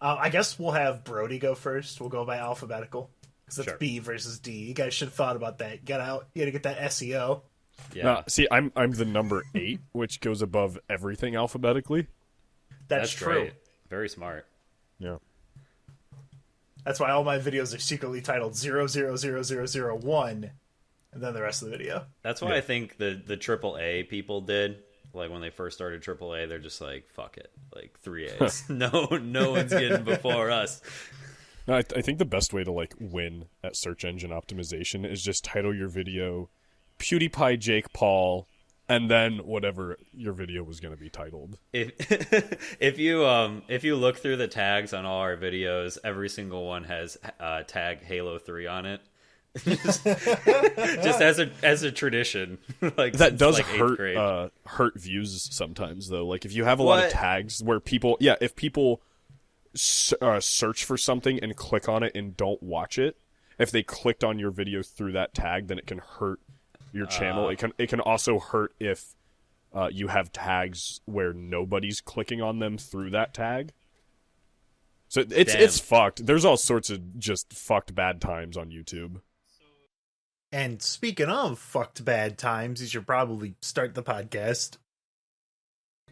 I guess we'll have Brody go first. We'll go by alphabetical because it's Sure. B versus D. You guys should have thought about that. You gotta get that SEO. Yeah, No, see, I'm the number 8, which goes above everything alphabetically. That's true. great. Very smart. Yeah. That's why all my videos are secretly titled 0000001, and then the rest of the video. That's why I think the AAA people did. Like when they first started AAA, they're just like, fuck it, like 3 A's. no one's getting before us. No, I think the best way to like win at search engine optimization is just title your video PewDiePie Jake Paul, and then whatever your video was going to be titled. If you look through the tags on all our videos, every single one has tag Halo 3 on it. just as a tradition. Like that does like hurt views sometimes though. Like if you have a lot of tags where if people search for something and click on it and don't watch it, if they clicked on your video through that tag, then it can hurt your channel. It can also hurt if you have tags where nobody's clicking on them through that tag. So it's fucked. There's all sorts of just fucked bad times on YouTube. And speaking of fucked bad times, you should probably start the podcast.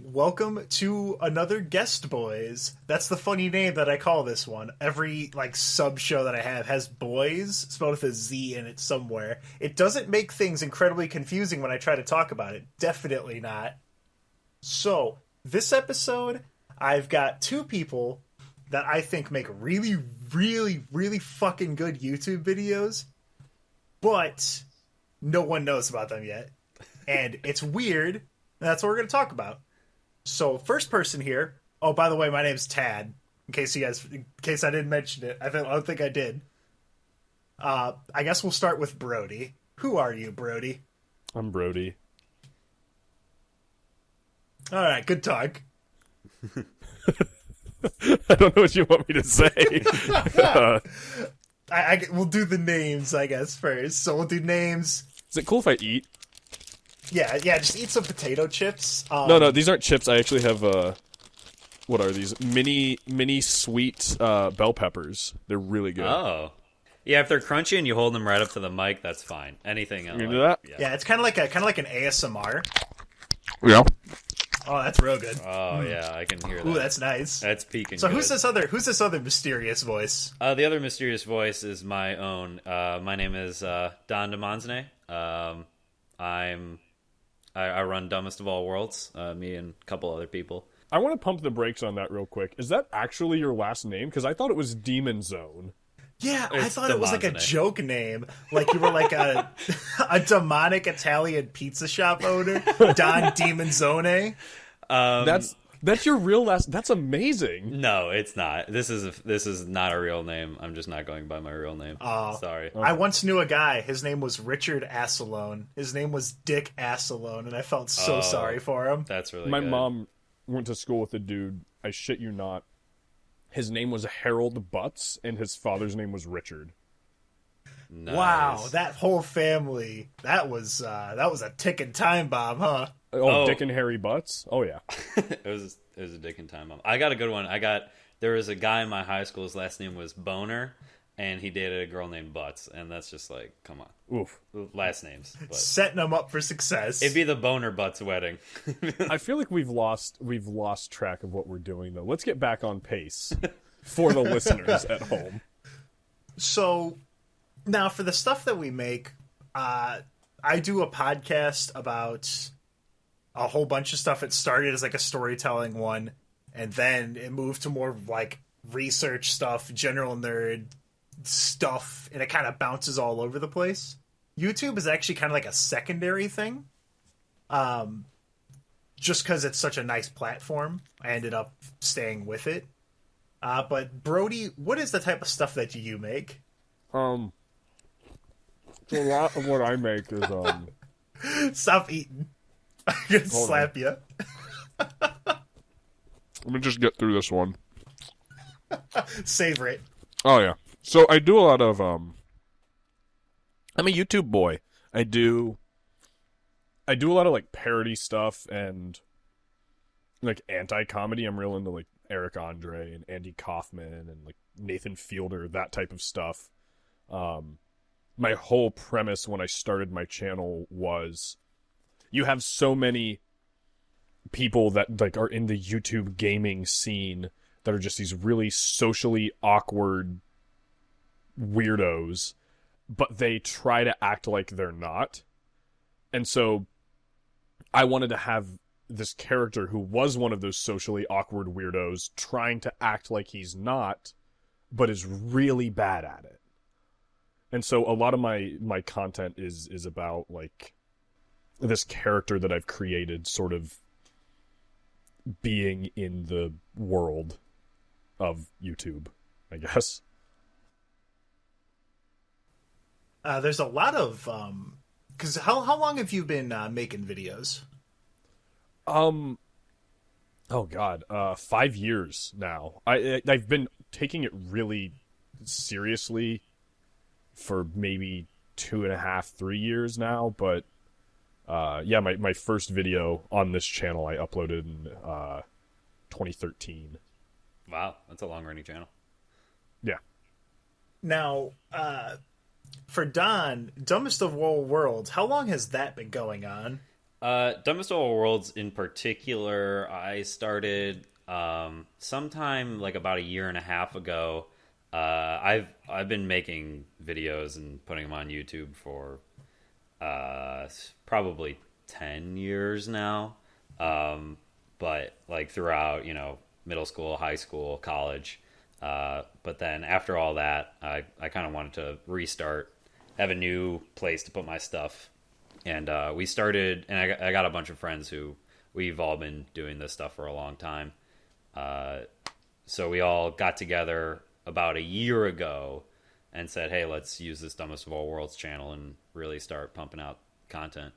Welcome to another Guest Boyz. That's the funny name that I call this one. Every sub show that I have has boys spelled with a Z in it somewhere. It doesn't make things incredibly confusing when I try to talk about it. Definitely not. So, this episode, I've got 2 people that I think make really, really, really fucking good YouTube videos, but no one knows about them yet. And it's weird, and that's what we're going to talk about. So, first person here. Oh, by the way, my name's Tad. In case I didn't mention it, I don't think I did. I guess we'll start with Brody. Who are you, Brody? I'm Brody. All right, good talk. I don't know what you want me to say. We'll do the names, I guess, first. So we'll do names. Is it cool if I eat? Yeah, just eat some potato chips. No, these aren't chips. I actually have what are these? Mini sweet bell peppers. They're really good. Oh. Yeah, if they're crunchy and you hold them right up to the mic, that's fine. Anything else? You can do that? Yeah, it's kind of like an ASMR. Yeah. Oh, that's real good. Oh yeah, I can hear that. Ooh, that's nice. That's peaking. So good. who's this other mysterious voice? The other mysterious voice is my own. My name is Don DeMonsnay. I run Dumbest of All Worlds. Me and a couple other people. I want to pump the brakes on that real quick. Is that actually your last name? Because I thought it was Demon Zone. Yeah, I It's thought it was like a DeMonsnay. joke name. Like you were like a demonic Italian pizza shop owner, Don Demonzone. That's your real last. That's amazing. No, it's not. This is not a real name. I'm just not going by my real name. Sorry. I once knew a guy. His name was Richard Assalone. His name was Dick Assalone, and I felt so sorry for him. That's really My good. mom went to school with a dude. I shit you not. His name was Harold Butts, and his father's name was Richard. Nice. Wow, that whole family. That was a ticking time bomb, huh? Oh, Dick and Harry Butts? Oh, yeah. it was a dick in time. I got a good one. There was a guy in my high school. His last name was Boner, and he dated a girl named Butts, and that's just like, come on. Oof. Last names. But Setting them up for success. it'd be the Boner Butts wedding. I feel like we've lost track of what we're doing, though. Let's get back on pace for the listeners at home. So, now for the stuff that we make, I do a podcast about a whole bunch of stuff. It started as like a storytelling one, and then it moved to more like research stuff, general nerd stuff, and it kind of bounces all over the place. YouTube is actually kind of like a secondary thing. Just because it's such a nice platform, I ended up staying with it. But Brody, what is the type of stuff that you make? So a lot of what I make is Stop eating. I'm gonna slap you. let me just get through this one. Savor it. Oh yeah. So I do a lot of I'm a YouTube boy. I do a lot of like parody stuff and like anti-comedy. I'm real into like Eric Andre and Andy Kaufman and like Nathan Fielder, that type of stuff. My whole premise when I started my channel was you have so many people that like are in the YouTube gaming scene that are just these really socially awkward weirdos, but they try to act like they're not. And so I wanted to have this character who was one of those socially awkward weirdos trying to act like he's not, but is really bad at it. And so a lot of my content is about like this character that I've created sort of being in the world of YouTube, I guess. There's a lot of because how long have you been making videos? Oh God, 5 years now. I've been taking it really seriously for maybe 2.5, 3 years now, but yeah, my first video on this channel I uploaded in 2013. Wow, that's a long-running channel. Yeah. Now, for Don, Dumbest of All Worlds, how long has that been going on? Dumbest of All Worlds in particular, I started sometime like about 1.5 years ago. I've been making videos and putting them on YouTube for probably 10 years now. But like throughout, middle school, high school, college. But then after all that, I kind of wanted to restart, have a new place to put my stuff. And we started, and I got a bunch of friends who we've all been doing this stuff for a long time. So we all got together about 1 year ago and said, hey, let's use this Dumbest of All Worlds channel and really start pumping out content.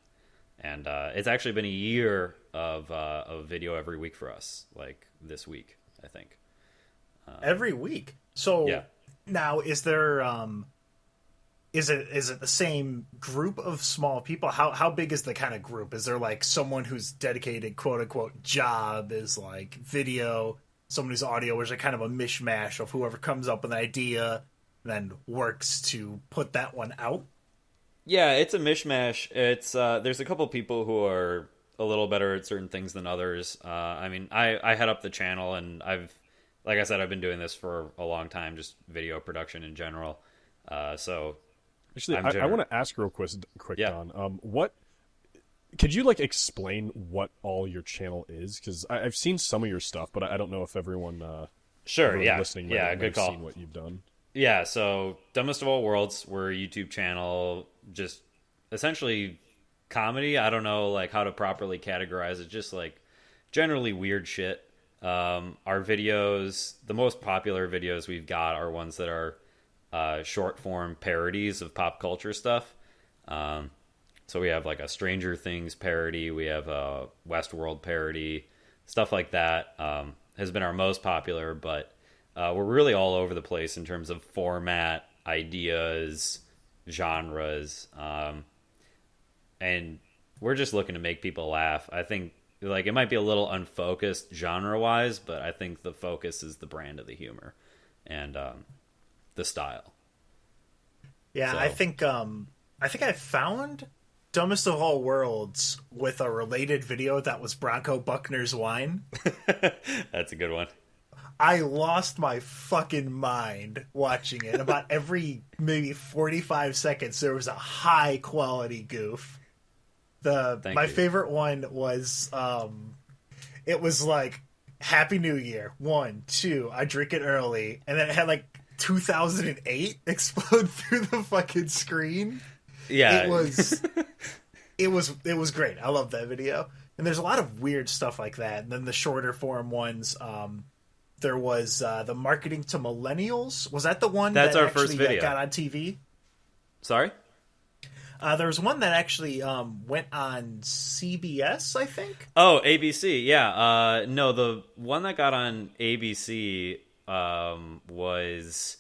And it's actually been 1 year of video every week for us, like this week, I think. Every week. So yeah. Now, is there is it the same group of small people? How big is the kind of group? Is there like someone whose dedicated quote unquote job is like video, someone who's audio, or is it kind of a mishmash of whoever comes up with an idea and then works to put that one out? Yeah, it's a mishmash. It's there's a couple people who are a little better at certain things than others. I mean, I head up the channel, and like I said, I've been doing this for a long time, just video production in general. So actually, I want to ask real quick, yeah. Don. What could you like explain what all your channel is? Because I've seen some of your stuff, but I don't know if everyone sure, yeah, listening, yeah, good call. Seen what you've done. Yeah, so Dumbest of All Worlds, we're a YouTube channel, just essentially comedy. I don't know like how to properly categorize it, just like generally weird shit. Our videos, the most popular videos we've got are ones that are short form parodies of pop culture stuff. So we have like a Stranger Things parody, we have a Westworld parody, stuff like that has been our most popular, but we're really all over the place in terms of format, ideas, genres, and we're just looking to make people laugh. I think like it might be a little unfocused genre-wise, but I think the focus is the brand of the humor and the style. Yeah, so. I think I found Dumbest of All Worlds with a related video that was Bronco Buckner's wine. That's a good one. I lost my fucking mind watching it. About every maybe 45 seconds, there was a high quality goof. My favorite one was it was like Happy New Year 1, 2, I drink it early, and then it had like 2008 explode through the fucking screen. Yeah, it was great. I love that video. And there's a lot of weird stuff like that. And then the shorter form ones. There was the Marketing to Millennials. Was that the one that's that our first video got on TV? Sorry? There was one that actually went on CBS, I think. Oh, ABC, yeah. No, the one that got on ABC was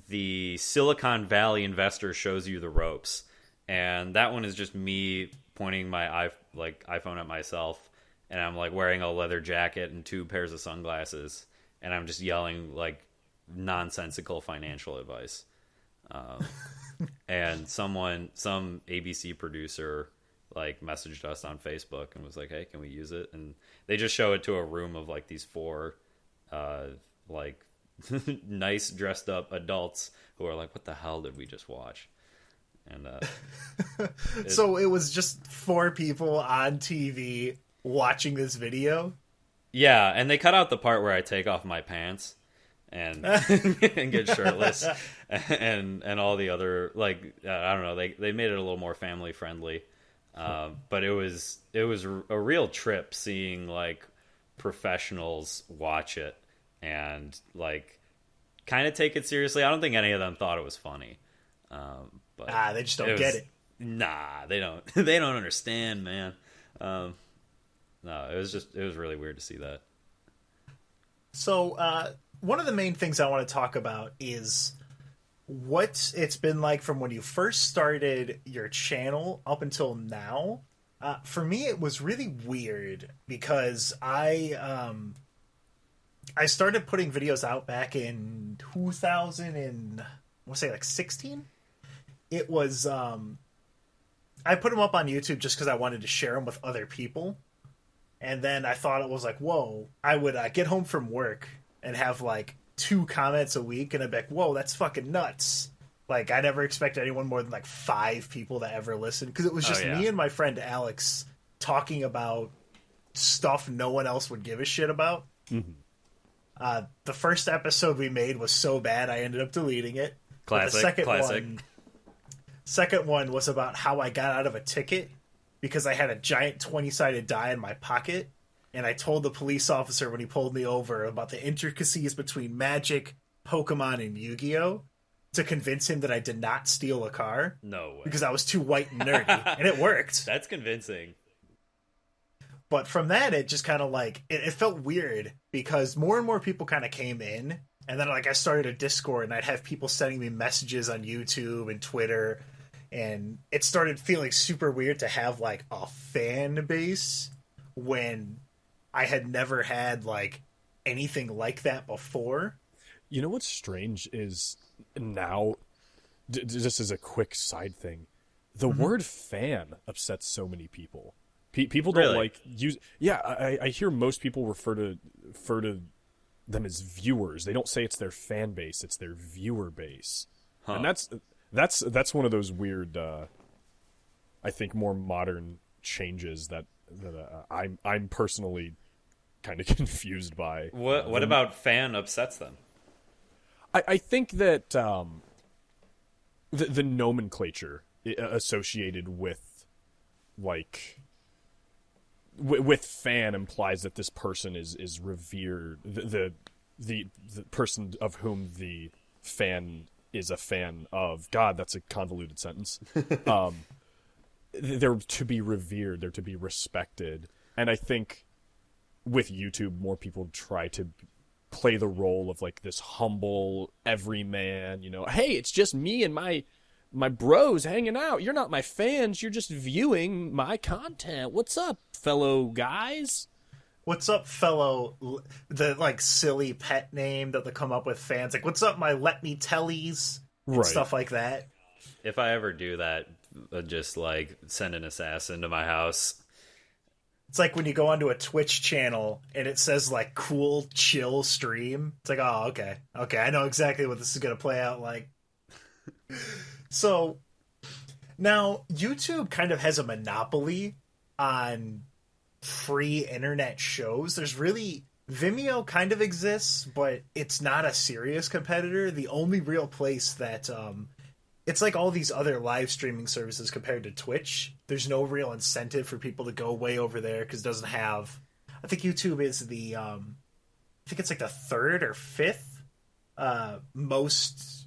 the Silicon Valley Investor Shows You the Ropes. And that one is just me pointing my iPhone at myself, and I'm like wearing a leather jacket and 2 pairs of sunglasses. and I'm just yelling like nonsensical financial advice. And some ABC producer like messaged us on Facebook and was like, "Hey, can we use it?" And they just show it to a room of like these four like nice dressed up adults who are like, "What the hell did we just watch?" And so it was just 4 people on TV watching this video. Yeah, and they cut out the part where I take off my pants and and get shirtless, and all the other, like, I don't know, they made it a little more family friendly, but it was a real trip seeing like professionals watch it and like kind of take it seriously. I don't think any of them thought it was funny, but they just don't get it. Nah, they don't. They don't understand, man. No, it was really weird to see that. So, one of the main things I want to talk about is what it's been like from when you first started your channel up until now. For me, it was really weird because I started putting videos out back in 2000 and I want to say like 16. It was I put them up on YouTube just because I wanted to share them with other people. And then I thought it was like, whoa, I would get home from work and have like 2 comments a week. And I'd be like, whoa, that's fucking nuts. Like, I never expected anyone more than like 5 people to ever listen. Because it was just me and my friend Alex talking about stuff no one else would give a shit about. Mm-hmm. The first episode we made was so bad, I ended up deleting it. Classic. Second one was about how I got out of a ticket because I had a giant 20-sided die in my pocket, and I told the police officer when he pulled me over about the intricacies between Magic, Pokemon, and Yu-Gi-Oh! To convince him that I did not steal a car. No way. Because I was too white and nerdy, and it worked. That's convincing. But from that, it just kind of like, it felt weird because more and more people kind of came in, and then like I started a Discord, and I'd have people sending me messages on YouTube and Twitter, and it started feeling super weird to have like a fan base when I had never had like anything like that before. You know what's strange is now, just as a quick side thing, the word fan upsets so many people. People don't like use. Yeah, I hear most people refer to them as viewers. They don't say it's their fan base; it's their viewer base, and that's one of those weird, I think, more modern changes that I'm personally kind of confused by. What about fan upsets them? I think that the nomenclature associated with like with fan implies that this person is revered. The person of whom the fan is a fan of. God, that's a convoluted sentence. They're to be revered. They're to be respected. And I think with YouTube, more people try to play the role of like this humble everyman. You know, hey, it's just me and my bros hanging out. You're not my fans. You're just viewing my content. What's up, fellow guys? What's up, fellow? The like silly pet name that they come up with fans. Like, what's up, my let me tellies? And stuff like that. If I ever do that, just like send an assassin to my house. It's like when you go onto a Twitch channel and it says like cool chill stream. It's like, oh, okay, I know exactly what this is gonna play out like. So now YouTube kind of has a monopoly on free internet shows. There's really Vimeo kind of exists, but it's not a serious competitor. The only real place that it's like all these other live streaming services compared to Twitch. There's no real incentive for people to go way over there because it doesn't have. I think YouTube is the I think it's like the 3rd or 5th most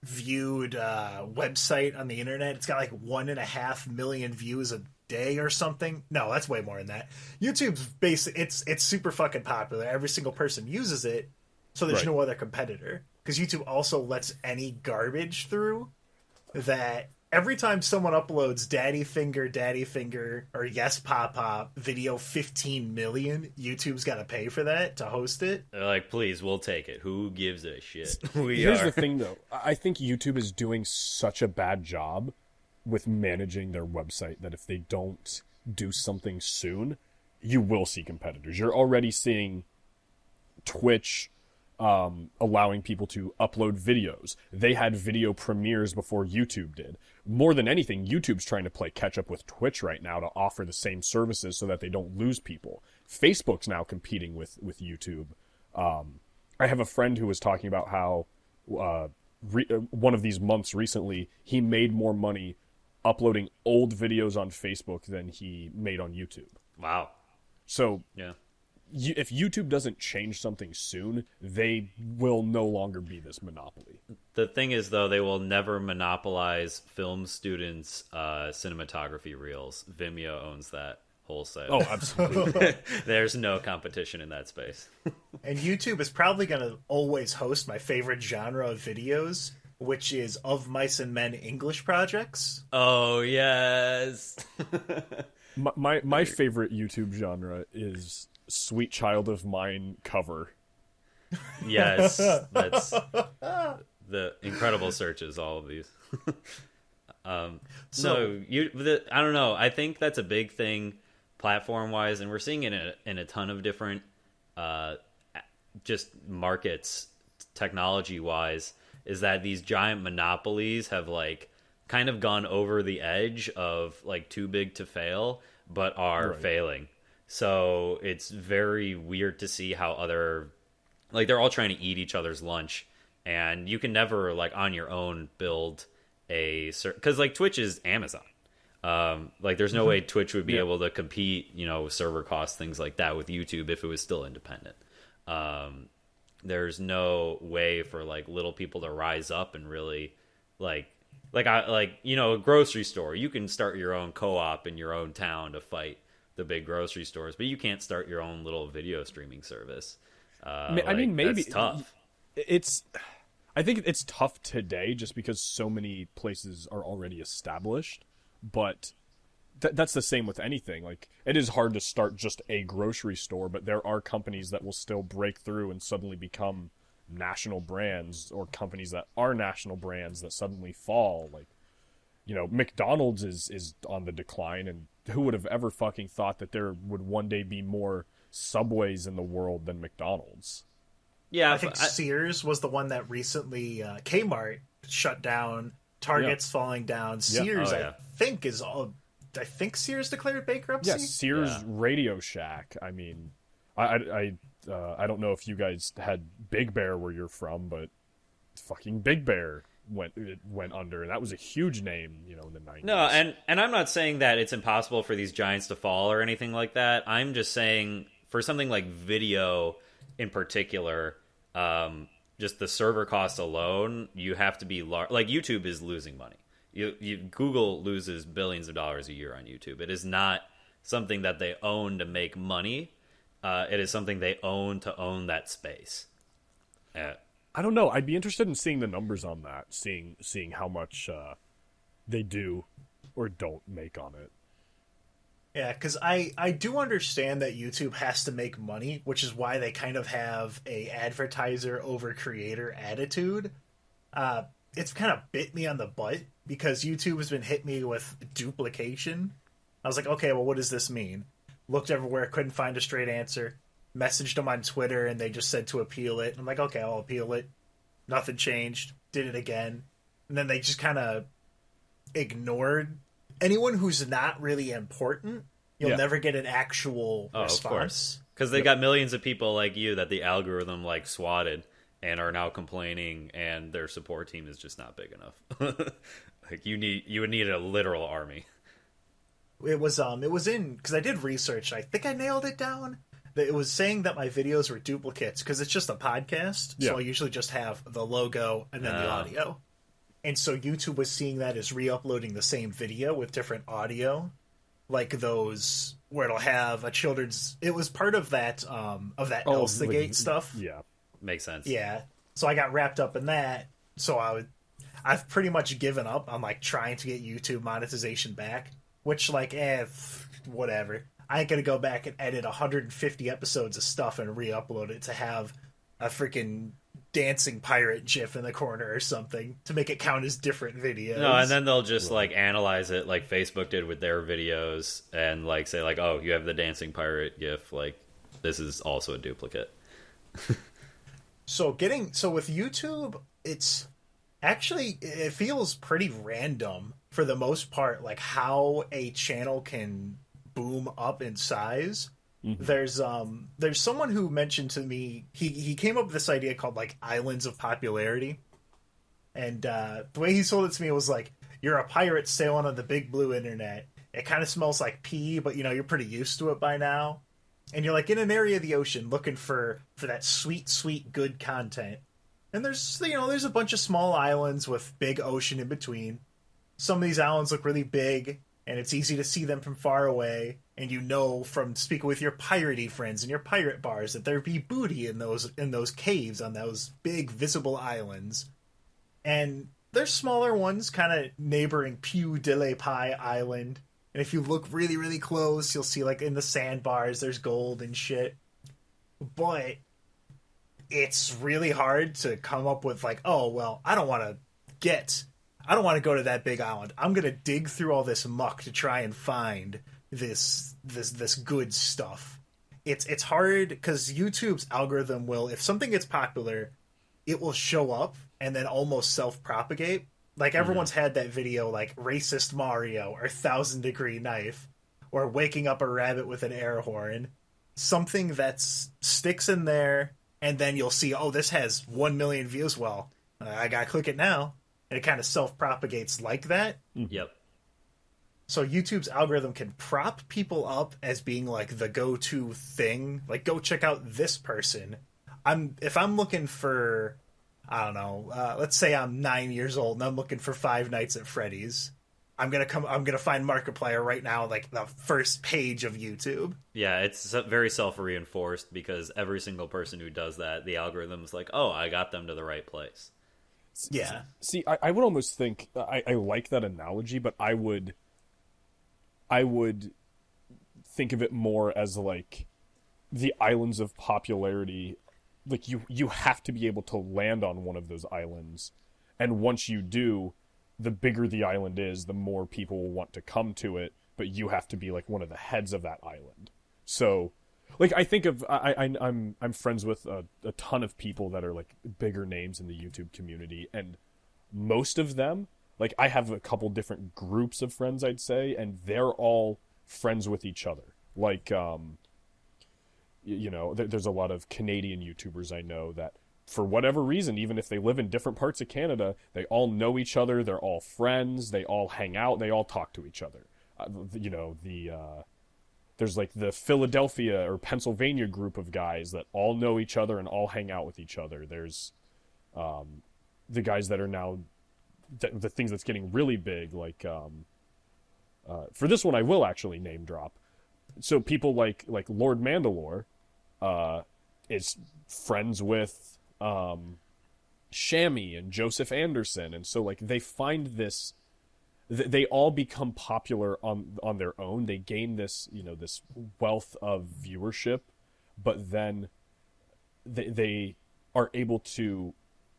viewed website on the internet. It's got like 1.5 million views a day or something. No, that's way more than that. YouTube's it's super fucking popular. Every single person uses it, so there's no other competitor. Because YouTube also lets any garbage through that every time someone uploads Daddy Finger, or Yes Pop Pop video 15 million, YouTube's got to pay for that to host it. They're like, please, we'll take it. Who gives a shit? Here's the thing, though. I think YouTube is doing such a bad job with managing their website that if they don't do something soon, you will see competitors. You're already seeing Twitch allowing people to upload videos. They had video premieres before YouTube did. More than anything, YouTube's trying to play catch up with Twitch right now to offer the same services so that they don't lose people. Facebook's now competing with YouTube. I have a friend who was talking about how one of these months recently, he made more money uploading old videos on Facebook than he made on YouTube. Wow. So yeah. If YouTube doesn't change something soon, they will no longer be this monopoly. The thing is, though, they will never monopolize film students' cinematography reels. Vimeo owns that wholesale. Oh, absolutely. There's no competition in that space. And YouTube is probably going to always host my favorite genre of videos, which is Of Mice and Men English projects. Oh, yes. my favorite YouTube genre is Sweet Child of Mine cover. Yes, that's the incredible searches, all of these. I don't know. I think that's a big thing platform-wise, and we're seeing it in a ton of different just markets, technology-wise, is that these giant monopolies have like kind of gone over the edge of like too big to fail, but are failing. So it's very weird to see how they're all trying to eat each other's lunch, and you can never like on your own build because like Twitch is Amazon. Like there's no way Twitch would be able to compete, server costs, things like that with YouTube if it was still independent. There's no way for like little people to rise up and really a grocery store. You can start your own co-op in your own town to fight the big grocery stores, but you can't start your own little video streaming service. Maybe that's tough. I think it's tough today just because so many places are already established, but that's the same with anything. Like, it is hard to start just a grocery store, but there are companies that will still break through and suddenly become national brands, or companies that are national brands that suddenly fall. Like, McDonald's is on the decline, and who would have ever fucking thought that there would one day be more Subways in the world than McDonald's? Yeah, I think Sears was the one that recently Kmart shut down. Target's falling down. Sears, I think Sears declared bankruptcy. Yeah, Sears Radio Shack. I mean, I don't know if you guys had Big Bear where you're from, but fucking Big Bear went under, and that was a huge name, in the 90s. No, and I'm not saying that it's impossible for these giants to fall or anything like that. I'm just saying for something like video in particular, just the server costs alone, you have to be large. Like YouTube is losing money. Google loses billions of dollars a year on YouTube. It is not something that they own to make money. It is something they own to own that space. I don't know. I'd be interested in seeing the numbers on that, seeing how much they do or don't make on it. Yeah, because I do understand that YouTube has to make money, which is why they kind of have a advertiser over creator attitude. It's kind of bit me on the butt because YouTube has been hitting me with duplication. I was like, okay, well, what does this mean? Looked everywhere, couldn't find a straight answer. Messaged them on Twitter, and they just said to appeal it. I'm like, okay, I'll appeal it. Nothing changed. Did it again. And then they just kind of ignored anyone who's not really important. You'll never get an actual response. Of course. Because they got millions of people like you that the algorithm swatted and are now complaining, and their support team is just not big enough. You would need a literal army. It was in, because I did research. I think I nailed it down. It was saying that my videos were duplicates because it's just a podcast. So I usually just have the logo and then the audio. And so YouTube was seeing that as re-uploading the same video with different audio, like those where it'll have a children's. It was part of that Elsagate stuff. Yeah, makes sense. Yeah, so I got wrapped up in that. So I've pretty much given up on like trying to get YouTube monetization back, which like whatever. I ain't gonna go back and edit 150 episodes of stuff and re-upload it to have a freaking dancing pirate gif in the corner or something to make it count as different videos. No, and then they'll just like analyze it like Facebook did with their videos and like say like, oh, you have the dancing pirate gif, like this is also a duplicate. So with YouTube, it's actually, it feels pretty random for the most part, like how a channel can boom up in size. Mm-hmm. There's someone who mentioned to me, he came up with this idea called like islands of popularity, and the way he sold it to me was like, you're a pirate sailing on the big blue internet. It kind of smells like pee, but you know you're pretty used to it by now, and you're like in an area of the ocean looking for that sweet good content. And there's a bunch of small islands with big ocean in between. Some of these islands look really big, and it's easy to see them from far away. And you know from speaking with your piratey friends and your pirate bars that there be booty in those caves on those big visible islands. And there's smaller ones, kind of neighboring Pew de la Pie Island. And if you look really, really close, you'll see like in the sandbars there's gold and shit. But it's really hard to come up with like, oh, well, I don't want to go to that big island. I'm going to dig through all this muck to try and find this good stuff. It's hard because YouTube's algorithm will, if something gets popular, it will show up and then almost self-propagate. Like everyone's had that video like racist Mario or 1,000-degree knife or waking up a rabbit with an air horn. Something that sticks in there, and then you'll see, oh, this has 1 million views. Well, I gotta click it now. And it kind of self-propagates like that. Yep. So YouTube's algorithm can prop people up as being like the go-to thing. Like, go check out this person. If I'm looking for, I don't know, let's say I'm 9 years old and I'm looking for Five Nights at Freddy's. I'm gonna find Markiplier right now, like the first page of YouTube. Yeah, it's very self-reinforced because every single person who does that, the algorithm's like, oh, I got them to the right place. Yeah. See, I would almost think I like that analogy, but I would think of it more as like the islands of popularity. Like you have to be able to land on one of those islands, and once you do, the bigger the island is, the more people will want to come to it. But you have to be like one of the heads of that island. So, like I think of I'm friends with a ton of people that are like bigger names in the YouTube community, and most of them, like I have a couple different groups of friends, I'd say, and they're all friends with each other. Like there's a lot of Canadian YouTubers I know that for whatever reason, even if they live in different parts of Canada, they all know each other, they're all friends, they all hang out, they all talk to each other. There's like the Philadelphia or Pennsylvania group of guys that all know each other and all hang out with each other. There's the guys that are now the things that's getting really big, like for this one I will actually name drop. So people like Lord Mandalore is friends with Shammy and Joseph Anderson, and so like they find this, they all become popular on their own. They gain this this wealth of viewership, but then they are able to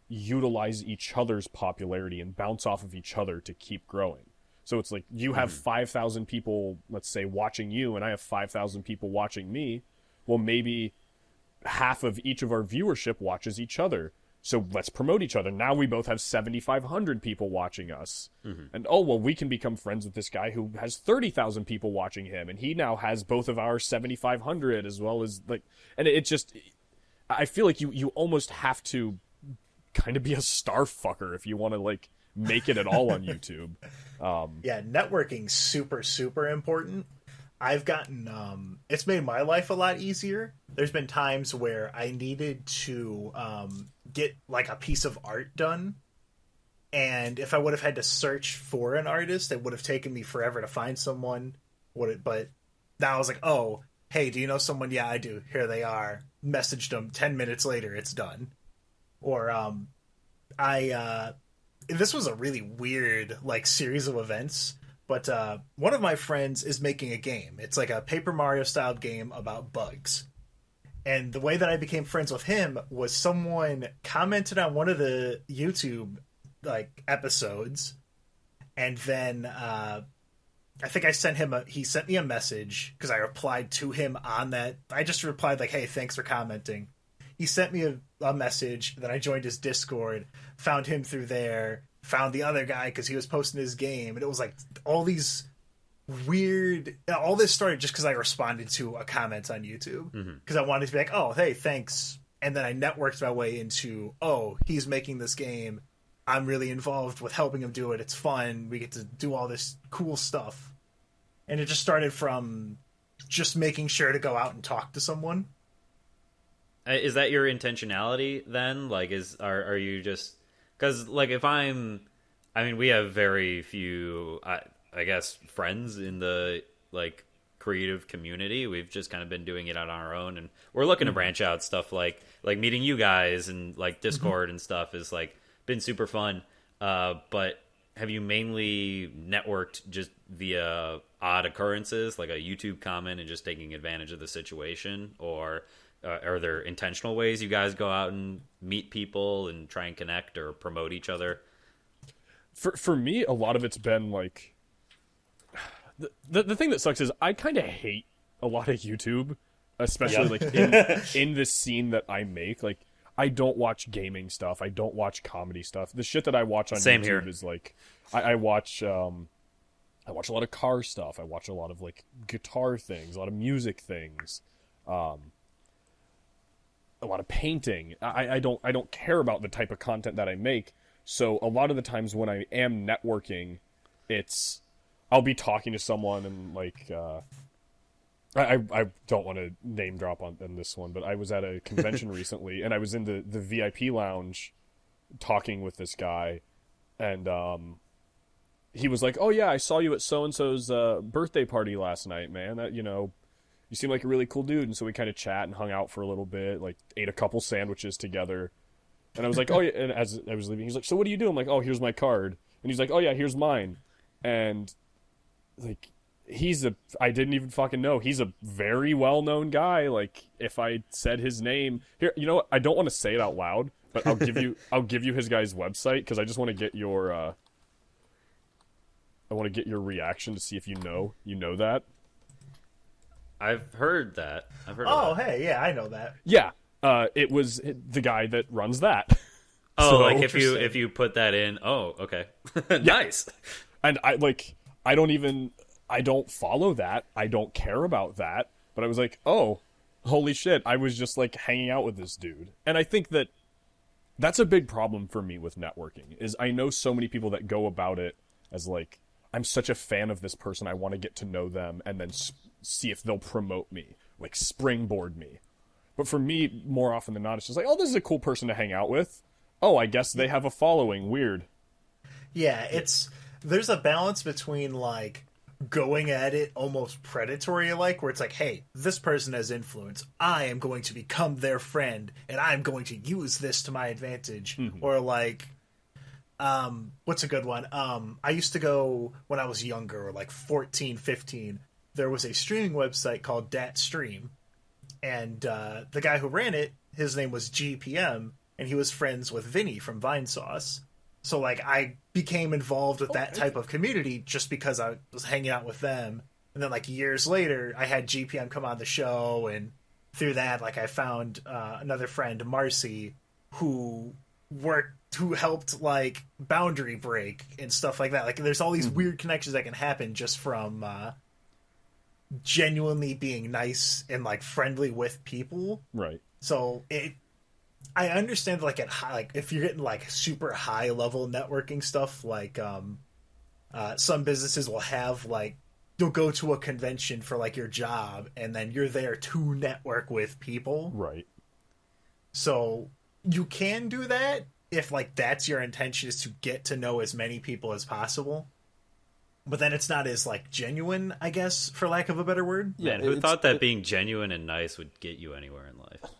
utilize each other's popularity and bounce off of each other to keep growing. So it's like you have 5,000 people, let's say, watching you, and I have 5,000 people watching me. Well, maybe half of each of our viewership watches each other. So let's promote each other. Now we both have 7,500 people watching us. And we can become friends with this guy who has 30,000 people watching him, and he now has both of our 7,500 as well as like, and it just, I feel like you almost have to kind of be a star fucker if you want to like make it at all on YouTube. Yeah, networking's super, super important. I've gotten, it's made my life a lot easier. There's been times where I needed to get like a piece of art done. And if I would have had to search for an artist, it would have taken me forever to find someone. But now I was like, oh, hey, do you know someone? Yeah, I do. Here they are. Messaged them 10 minutes later. It's done. Or this was a really weird like series of events. But one of my friends is making a game. It's like a Paper Mario style game about bugs. And the way that I became friends with him was someone commented on one of the YouTube like episodes, and then I think he sent me a message because I replied to him on that. I just replied like, "Hey, thanks for commenting." He sent me a message. Then I joined his Discord, found him through there, found the other guy because he was posting his game, and it was like all these weird. All this started just because I responded to a comment on YouTube because I wanted to be like, "Oh, hey, thanks," and then I networked my way into, "Oh, he's making this game. I'm really involved with helping him do it. It's fun. We get to do all this cool stuff," and it just started from just making sure to go out and talk to someone. Is that your intentionality then? Like, are you just because like I mean, we have very few, I guess, friends in the like creative community. We've just kind of been doing it on our own, and we're looking to branch out. Stuff like meeting you guys and like Discord and stuff is like been super fun. But have you mainly networked just via odd occurrences, like a YouTube comment and just taking advantage of the situation, or are there intentional ways you guys go out and meet people and try and connect or promote each other? For me, a lot of it's been like the thing that sucks is I kind of hate a lot of YouTube, especially like in the scene that I make. Like, I don't watch gaming stuff. I don't watch comedy stuff. The shit that I watch on Same YouTube here. is like I watch a lot of car stuff. I watch a lot of like guitar things, a lot of music things. A lot of painting. I don't care about the type of content that I make. So a lot of the times when I am networking, I'll be talking to someone and like I don't want to name drop on this one, but I was at a convention recently and I was in the VIP lounge talking with this guy, and he was like, "Oh yeah, I saw you at so and so's birthday party last night, man. That, you seem like a really cool dude." And so we kind of chat and hung out for a little bit, like ate a couple sandwiches together. And I was like, "Oh yeah," and as I was leaving, he's like, "So what do you do?" I'm like, "Oh, here's my card." And he's like, "Oh yeah, here's mine." And like, I didn't even fucking know. He's a very well-known guy. Like, if I said his name here, you know what? I don't want to say it out loud, but I'll give you his guy's website because I just want to get your reaction to see if you know that. I've heard that. Oh, hey, yeah, I know that. Yeah, it was the guy that runs that. Oh, So, like if you put that in. Oh, okay. Nice. And I don't follow that. I don't care about that. But I was like, oh, holy shit. I was just like hanging out with this dude. And I think that's a big problem for me with networking, is I know so many people that go about it as like, I'm such a fan of this person. I want to get to know them and then see if they'll promote me, like springboard me. But for me, more often than not, it's just like, oh, this is a cool person to hang out with. Oh, I guess they have a following. Weird. Yeah, there's a balance between like going at it almost predatory like, where it's like, hey, this person has influence, I am going to become their friend and I'm going to use this to my advantage. Or like, what's a good one? I used to go when I was younger, like 14, 15, there was a streaming website called Dat Stream, and the guy who ran it, his name was GPM, and he was friends with Vinny from Vinesauce. So like, I became involved with that type of community just because I was hanging out with them. And then like years later, I had GPM come on the show, and through that, like, I found another friend, Marcy, who helped like Boundary Break and stuff like that. Like, there's all these weird connections that can happen just from genuinely being nice and like friendly with people. Right. So I understand like if you're getting like super high level networking stuff, like some businesses will have like, you'll go to a convention for like your job and then you're there to network with people. Right. So you can do that if like that's your intention, is to get to know as many people as possible. But then it's not as like genuine, I guess, for lack of a better word. Yeah, who thought that being genuine and nice would get you anywhere in life?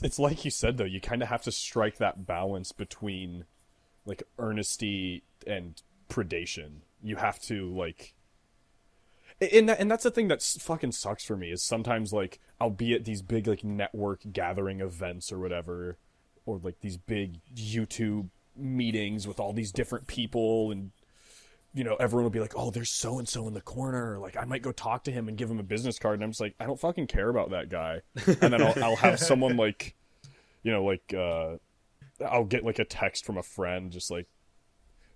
It's like you said, though, you kind of have to strike that balance between like earnesty and predation. You have to like, and that's the thing that fucking sucks for me is sometimes like I'll be at these big like network gathering events or whatever, or like these big YouTube meetings with all these different people, and you know, everyone will be like, oh, there's so and so in the corner, like I might go talk to him and give him a business card, and I'm just like, I don't fucking care about that guy. And then I'll have someone like, you know, like I'll get like a text from a friend, just like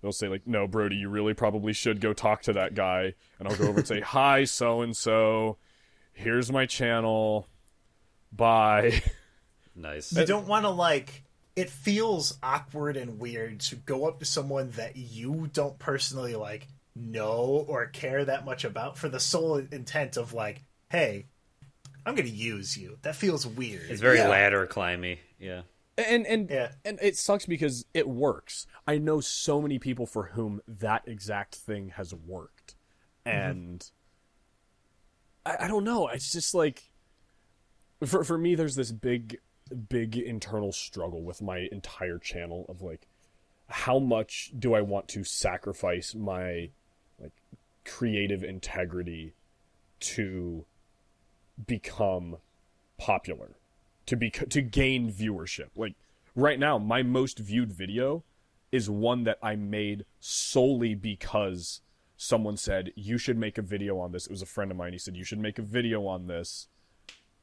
they'll say like, no, Brody, you really probably should go talk to that guy. And I'll go over and say, hi, so and so, here's my channel, bye. Nice. You don't want to like, it feels awkward and weird to go up to someone that you don't personally like know or care that much about for the sole intent of like, hey, I'm gonna use you. That feels weird. It's very ladder climby. Yeah. And it sucks because it works. I know so many people for whom that exact thing has worked. And I don't know. It's just like, for me, there's this big internal struggle with my entire channel of like, how much do I want to sacrifice my like creative integrity to become popular, to gain viewership. Like right now, my most viewed video is one that I made solely because someone said, you should make a video on this. It was a friend of mine. He said, you should make a video on this.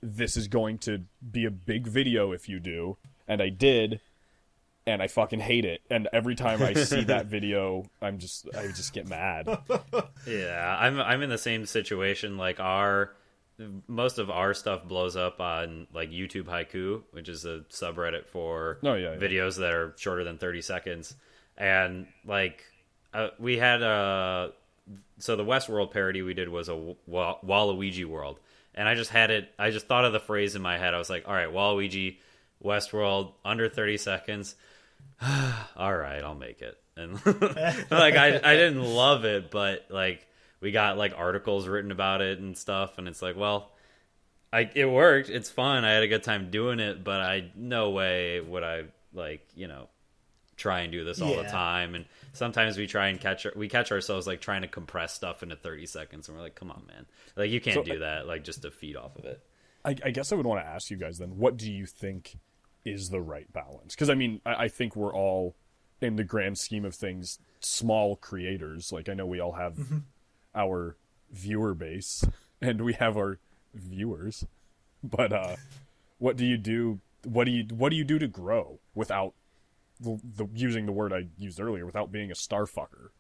This is going to be a big video if you do. And I did, and I fucking hate it. And every time I see that video, I just get mad. Yeah, I'm in the same situation. Like most of our stuff blows up on like YouTube Haiku, which is a subreddit for videos that are shorter than 30 seconds. And like we had so the Westworld parody we did was a Waluigi world. And I just thought of the phrase in my head. I was like, all right, Waluigi, Westworld, under 30 seconds. All right, I'll make it. And like, I didn't love it, but like, we got like articles written about it and stuff. And it's like, well, it worked. It's fun. I had a good time doing it, but no way would I like, you know, try and do this all the time. And sometimes we try and catch ourselves like trying to compress stuff into 30 seconds, and we're like, come on, man, like you can't do that, like just to feed off of it. I guess I would want to ask you guys then, what do you think is the right balance? Because I mean, I think we're all, in the grand scheme of things, small creators. Like I know we all have our viewer base and we have our viewers, but what do you do to grow without the using the word I used earlier, without being a star fucker?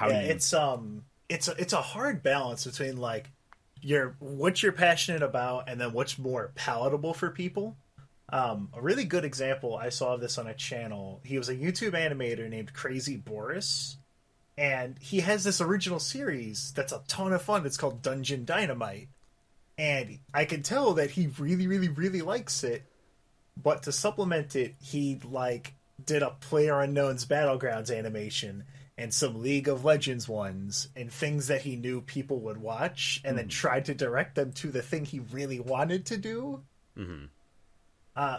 It's a hard balance between like what you're passionate about and then what's more palatable for people. A really good example I saw of this on a channel. He was a YouTube animator named Crazy Boris, and he has this original series that's a ton of fun. It's called Dungeon Dynamite, and I can tell that he really, really, really likes it. But to supplement it, he like did a PlayerUnknown's Battlegrounds animation and some League of Legends ones and things that he knew people would watch, and then tried to direct them to the thing he really wanted to do.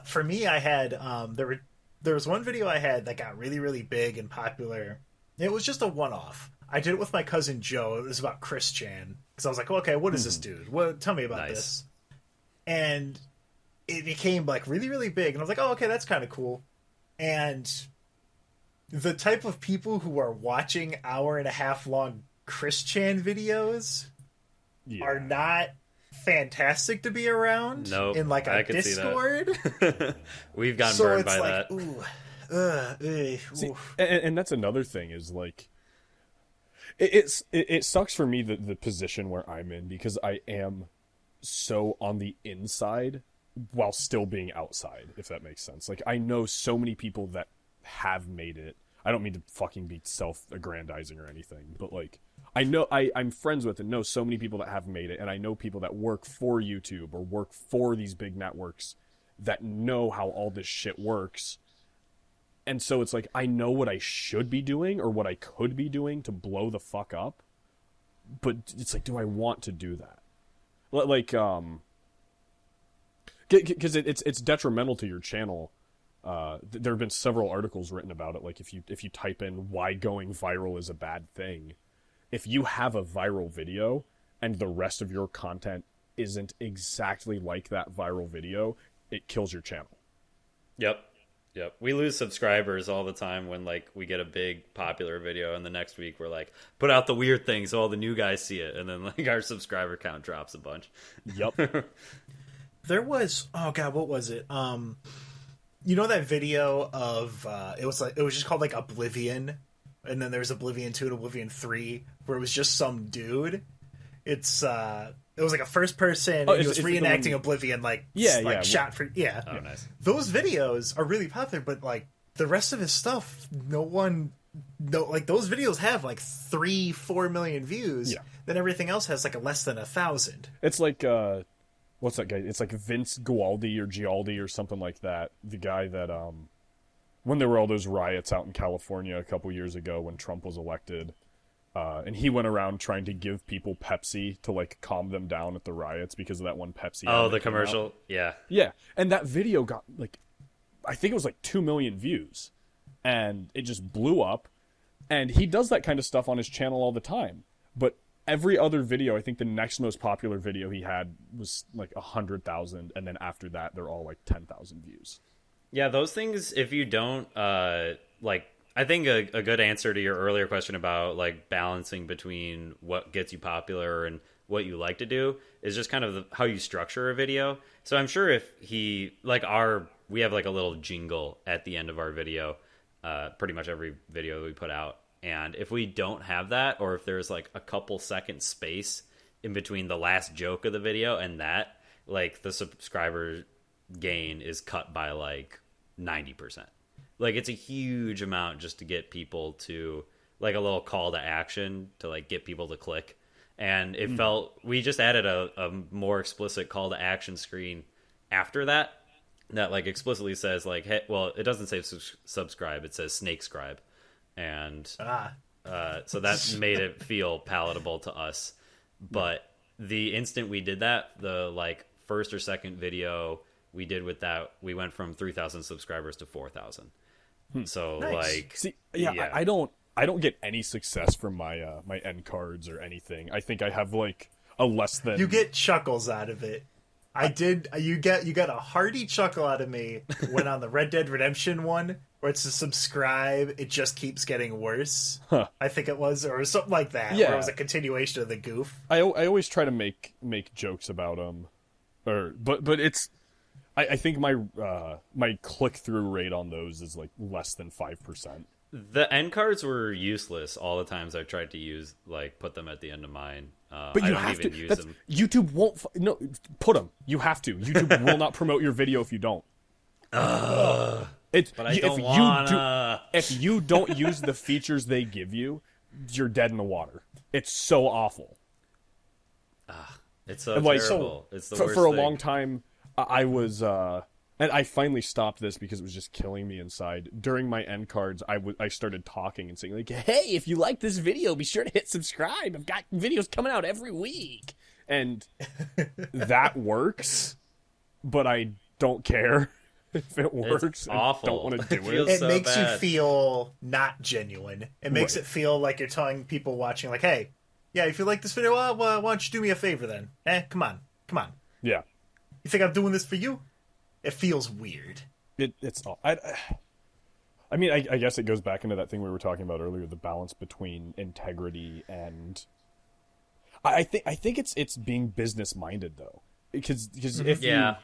For me, I had there was one video I had that got really, really big and popular. It was just a one-off. I did it with my cousin Joe. It was about Chris Chan, because I was like, okay, what is this dude? Tell me about this. And it became like really, really big, and I was like, oh, okay, that's kind of cool. And the type of people who are watching hour-and-a-half long Chris Chan videos are not fantastic to be around. Nope, in like a Discord. We've gotten burned by like, that. See, and that's another thing is like, it sucks for me the position where I'm in, because I am so on the inside while still being outside, if that makes sense. Like, I know so many people that have made it. I don't mean to fucking be self-aggrandizing or anything, but like, I know I'm friends with and know so many people that have made it, and I know people that work for YouTube or work for these big networks that know how all this shit works. And so it's like, I know what I should be doing or what I could be doing to blow the fuck up, but it's like, do I want to do that? Like, because it's detrimental to your channel There have been several articles written about it. Like if you type in why going viral is a bad thing, if you have a viral video and the rest of your content isn't exactly like that viral video, it kills your channel. Yep. We lose subscribers all the time when like we get a big popular video and the next week we're like, put out the weird thing so all the new guys see it, and then like our subscriber count drops a bunch. Yep. There was, oh god, what was it? You know that video of it was just called like Oblivion, and then there's Oblivion 2 and Oblivion 3 where it was just some dude. It was like a first person, and he was reenacting Oblivion, shot for Oh, nice. Those videos are really popular, but like the rest of his stuff, like those videos have like 3-4 million views. Yeah. Then everything else has like less than 1,000. It's like what's that guy? It's like Vince Gualdi or Gialdi or something like that. The guy that when there were all those riots out in California a couple years ago when Trump was elected. And he went around trying to give people Pepsi to like calm them down at the riots because of that one Pepsi. Oh, the commercial. Yeah. Yeah. And that video got like, I think it was like 2 million views, and it just blew up. And he does that kind of stuff on his channel all the time. But every other video, I think the next most popular video he had was like 100,000. And then after that, they're all like 10,000 views. Yeah. Those things, if you don't, I think a good answer to your earlier question about like balancing between what gets you popular and what you like to do is just kind of how you structure a video. So I'm sure if we have like a little jingle at the end of our video, pretty much every video that we put out. And if we don't have that, or if there's like a couple seconds space in between the last joke of the video and that, like the subscriber gain is cut by like 90%. Like, it's a huge amount just to get people to, like, a little call to action to, like, get people to click. And it we just added a more explicit call to action screen after that, like, explicitly says, like, hey, well, it doesn't say subscribe, it says snake scribe. And so that made it feel palatable to us. But the instant we did that, the, like, first or second video we did with that, we went from 3,000 subscribers to 4,000. So nice. Like, see, yeah. I don't get any success from my my end cards or anything. I think I have like a less than. You get chuckles out of it. I did. You got a hearty chuckle out of me when on the Red Dead Redemption one, where it's to subscribe. It just keeps getting worse. Huh. I think it was, or something like that. Yeah. Where it was a continuation of the goof. I always try to make jokes about them, but it's. I think my my click through rate on those is like less than 5%. The end cards were useless all the times I tried to put them at the end of mine. But you I don't even use them. YouTube won't. No, put them. You have to. YouTube will not promote your video if you don't. But I don't wanna. If you don't use the features they give you, you're dead in the water. It's so awful. It's so terrible. It's the worst for a thing. long time. I was, and I finally stopped this because it was just killing me inside. During my end cards, I started talking and saying like, "Hey, if you like this video, be sure to hit subscribe. I've got videos coming out every week," and that works. But I don't care if it works. It's awful. I don't want to do it. It so makes bad. you feel not genuine. It makes it feel like you're telling people watching, like, "Hey, yeah, if you like this video, well, why don't you do me a favor then? Come on. Yeah. You think I'm doing this for you?" It feels weird. It's all. I mean, I guess it goes back into that thing we were talking about earlier, the balance between integrity and. I think it's being business minded though, because if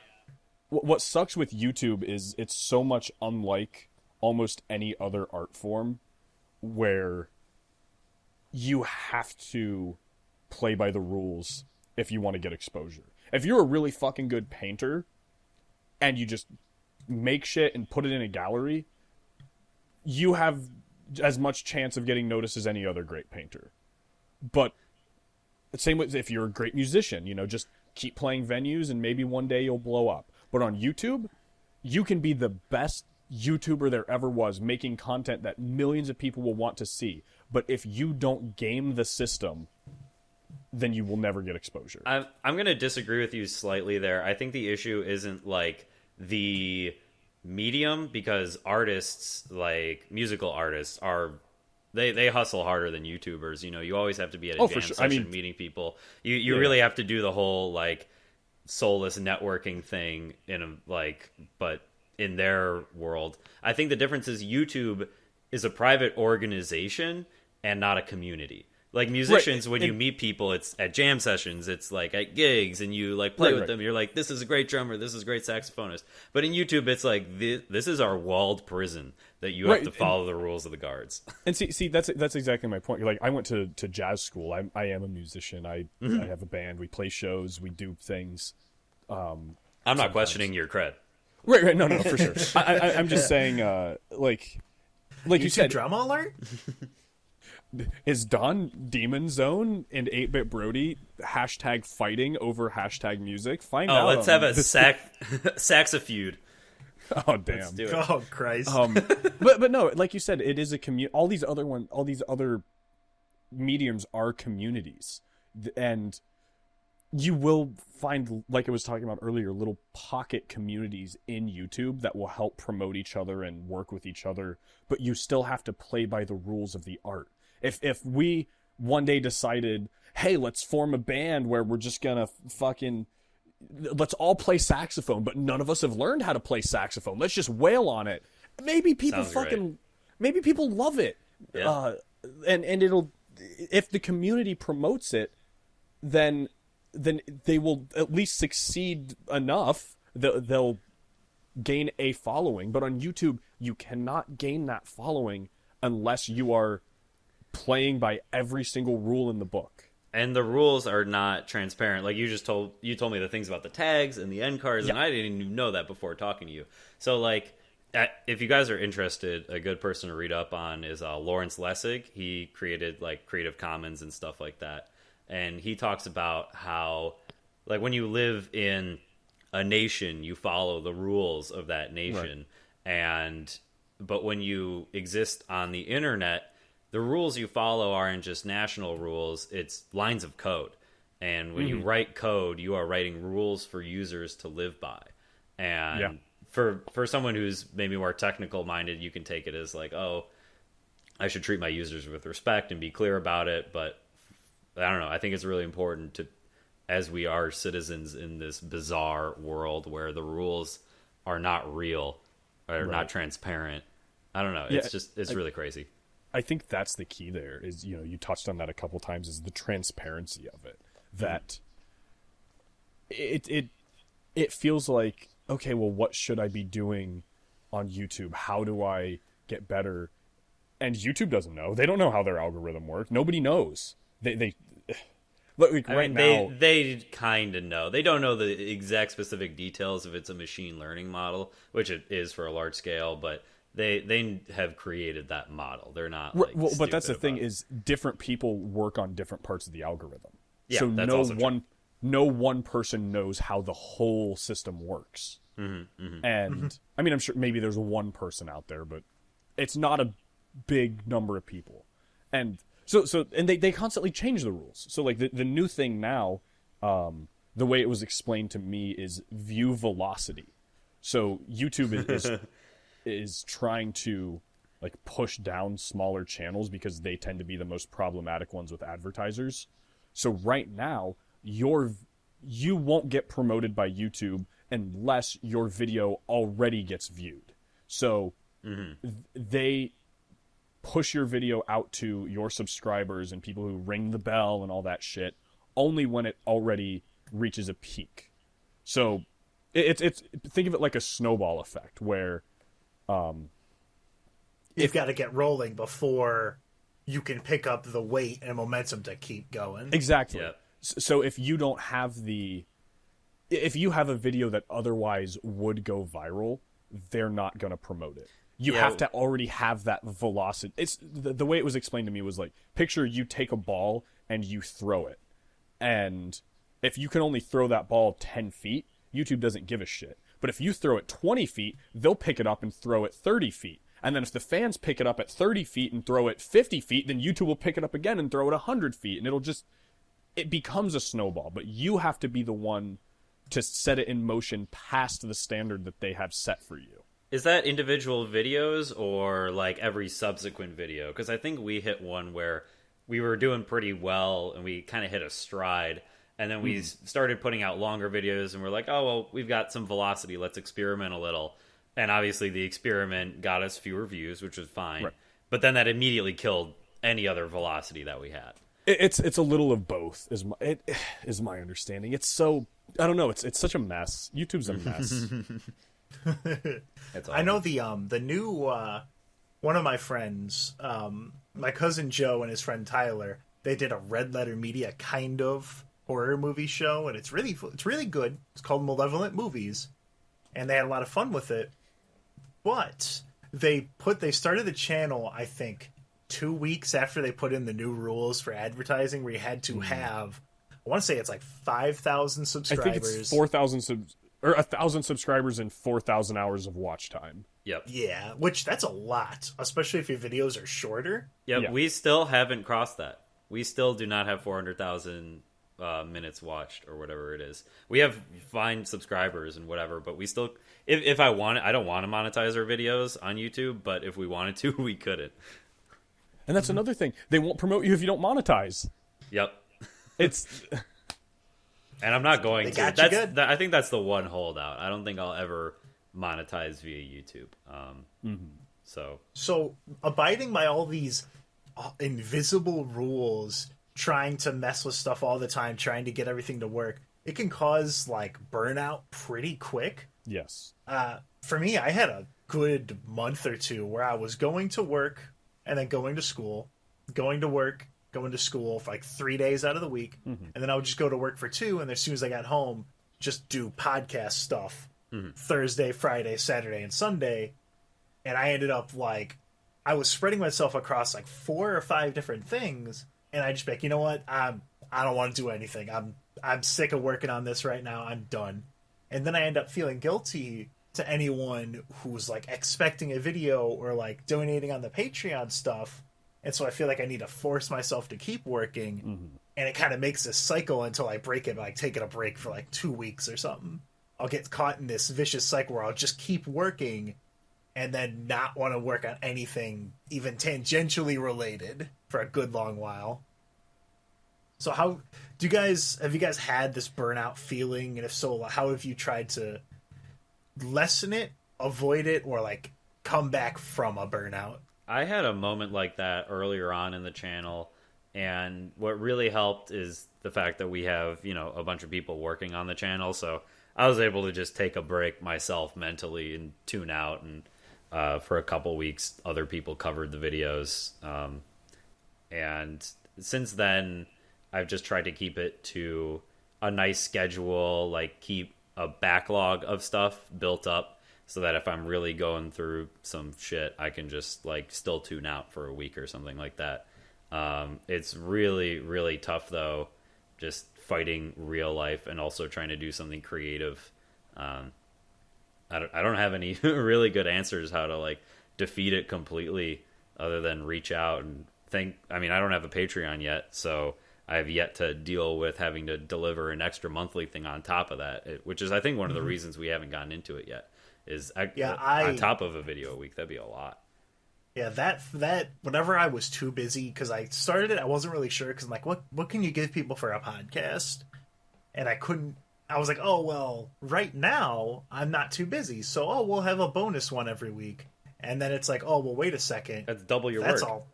what sucks with YouTube is it's so much unlike almost any other art form, where you have to play by the rules if you want to get exposure. If you're a really fucking good painter and you just make shit and put it in a gallery, you have as much chance of getting noticed as any other great painter. But the same with if you're a great musician, just keep playing venues and maybe one day you'll blow up. But on YouTube, you can be the best YouTuber there ever was, making content that millions of people will want to see. But if you don't game the system, then you will never get exposure. I'm going to disagree with you slightly there. I think the issue isn't like the medium because artists, like musical artists, are they hustle harder than YouTubers. You know, you always have to be at a jam session meeting people. You really have to do the whole like soulless networking thing but in their world. I think the difference is YouTube is a private organization and not a community. Like musicians, when you meet people, it's at jam sessions, it's like at gigs, and you like play with them. You're like, this is a great drummer, this is a great saxophonist. But in YouTube, it's like this is our walled prison that you have to follow the rules of the guards. And see, that's exactly my point. Like, I went to jazz school. I am a musician. I have a band. We play shows. We do things. I'm not questioning your cred. Right. No, for sure. I'm just saying, like you said, drama alert. Is Don Demon Zone and 8-Bit Brody #fighting over #music? Find out. Let's have a saxophede. Oh damn! Let's do it. Oh Christ! But no, like you said, it is a community. All these other mediums are communities, and you will find, like I was talking about earlier, little pocket communities in YouTube that will help promote each other and work with each other. But you still have to play by the rules of the art. If we one day decided, hey, let's form a band where we're just gonna let's all play saxophone, but none of us have learned how to play saxophone. Let's just wail on it. Maybe people maybe people love it. Yeah. And it'll, if the community promotes it, then they will at least succeed enough that they'll gain a following. But on YouTube, you cannot gain that following unless you are playing by every single rule in the book. And the rules are not transparent. Like you told me the things about the tags and the end cards, and I didn't even know that before talking to you. So like, if you guys are interested, a good person to read up on is Lawrence Lessig. He created like Creative Commons and stuff like that. And he talks about how, like, when you live in a nation, you follow the rules of that nation. Right. But when you exist on the internet, the rules you follow aren't just national rules, it's lines of code. And when you write code, you are writing rules for users to live by. And for someone who's maybe more technical minded, you can take it as like, oh, I should treat my users with respect and be clear about it. But I don't know. I think it's really important to, as we are citizens in this bizarre world where the rules are not real or not transparent. I don't know. It's really crazy. I think that's the key there is, you touched on that a couple times, is the transparency of it. That it feels like, okay, well, what should I be doing on YouTube? How do I get better? And YouTube doesn't know. They don't know how their algorithm works. Nobody knows. They kind of know. They don't know the exact specific details if it's a machine learning model, which it is for a large scale, but they have created that model. They're not like, but that's the thing is different people work on different parts of the algorithm. Yeah, so that's no one person knows how the whole system works. And I mean, I'm sure maybe there's one person out there, but it's not a big number of people. And so they constantly change the rules. So like the new thing now, the way it was explained to me is view velocity. So YouTube is trying to like push down smaller channels because they tend to be the most problematic ones with advertisers. So right now, you won't get promoted by YouTube unless your video already gets viewed. So they push your video out to your subscribers and people who ring the bell and all that shit only when it already reaches a peak. So it's think of it like a snowball effect where you've got to get rolling before you can pick up the weight and momentum to keep going. Exactly. Yeah. So if you don't have if you have a video that otherwise would go viral, they're not going to promote it. You have to already have that velocity. It's the way it was explained to me was like, picture you take a ball and you throw it. And if you can only throw that ball 10 feet, YouTube doesn't give a shit. But if you throw it 20 feet, they'll pick it up and throw it 30 feet. And then if the fans pick it up at 30 feet and throw it 50 feet, then YouTube will pick it up again and throw it 100 feet. And it becomes a snowball. But you have to be the one to set it in motion past the standard that they have set for you. Is that individual videos or like every subsequent video? Because I think we hit one where we were doing pretty well and we kind of hit a stride, and then we started putting out longer videos and we're like, oh well, we've got some velocity, let's experiment a little. And obviously the experiment got us fewer views, which was fine. Right. But then that immediately killed any other velocity that we had. It's a little of both, is my understanding. It's so, I don't know, it's such a mess. YouTube's a mess. I know the new one of my friends, my cousin Joe and his friend Tyler, they did a Red Letter Media kind of horror movie show, and it's really good. It's called Malevolent Movies, and they had a lot of fun with it. But they started the channel, I think, 2 weeks after they put in the new rules for advertising, where you had to have, I want to say it's like 5,000 subscribers. I think it's 4,000 or 1,000 subscribers and 4,000 hours of watch time. Yep. Yeah, which that's a lot, especially if your videos are shorter. Yep, yeah. We still haven't crossed that. We still do not have 400,000 minutes watched or whatever it is. We have fine subscribers and whatever, but we still, if I want it, I don't want to monetize our videos on YouTube, but if we wanted to, we couldn't. And that's another thing. They won't promote you if you don't monetize. Yep. It's... And I'm not going to. Good. I think that's the one holdout. I don't think I'll ever monetize via YouTube. So abiding by all these invisible rules, trying to mess with stuff all the time, trying to get everything to work, it can cause like burnout pretty quick. Yes. For me, I had a good month or two where I was going to work and then going to school, going to work, going to school for like 3 days out of the week, and then I would just go to work for 2, and as soon as I got home, just do podcast stuff Thursday, Friday, Saturday, and Sunday. And I ended up like, I was spreading myself across like 4 or 5 different things, and I just be like, you know what, I don't want to do anything. I'm sick of working on this right now. I'm done. And then I end up feeling guilty to anyone who's like expecting a video or like donating on the Patreon stuff. And so I feel like I need to force myself to keep working, and it kind of makes this cycle until I break it by like taking a break for like 2 weeks or something. I'll get caught in this vicious cycle where I'll just keep working and then not want to work on anything even tangentially related for a good long while. So have you guys had this burnout feeling? And if so, how have you tried to lessen it, avoid it, or like come back from a burnout? I had a moment like that earlier on in the channel, and what really helped is the fact that we have, a bunch of people working on the channel, so I was able to just take a break myself mentally and tune out, and for a couple weeks, other people covered the videos, and since then, I've just tried to keep it to a nice schedule, like keep a backlog of stuff built up, so that if I'm really going through some shit, I can just like still tune out for a week or something like that. It's really, really tough though, just fighting real life and also trying to do something creative. I don't have any really good answers how to like defeat it completely, other than reach out and think. I mean, I don't have a Patreon yet, so I have yet to deal with having to deliver an extra monthly thing on top of that, which is I think one of the reasons we haven't gotten into it yet. Is on top of a video a week. That'd be a lot. Yeah, that whenever I was too busy, because I started it, I wasn't really sure, because I'm like, what can you give people for a podcast? And I was like, oh, well, right now, I'm not too busy, so, we'll have a bonus one every week. And then it's like, oh, well, wait a second. That's double your work. All.